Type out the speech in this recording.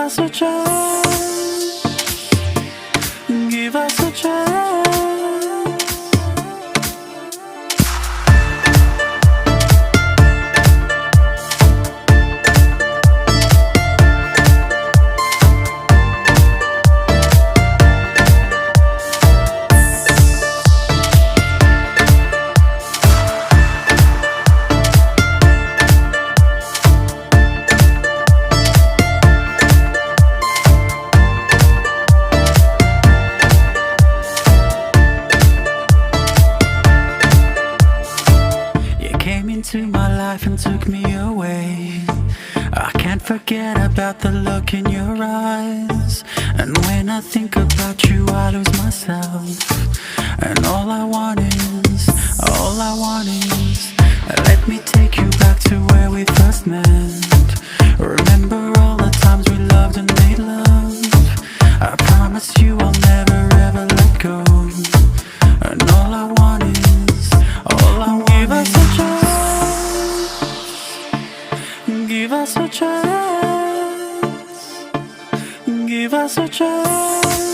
us a chance. Give us a chance. Into my life and took me away. I can't forget about the look in your eyes. And when I think about you, I lose myself. And all I want is let me take you back to where we first met. Remember all the times we loved and made love. I promise you I'll never ever let go. And all I want is give us a chance. Give us a chance. Give us a chance.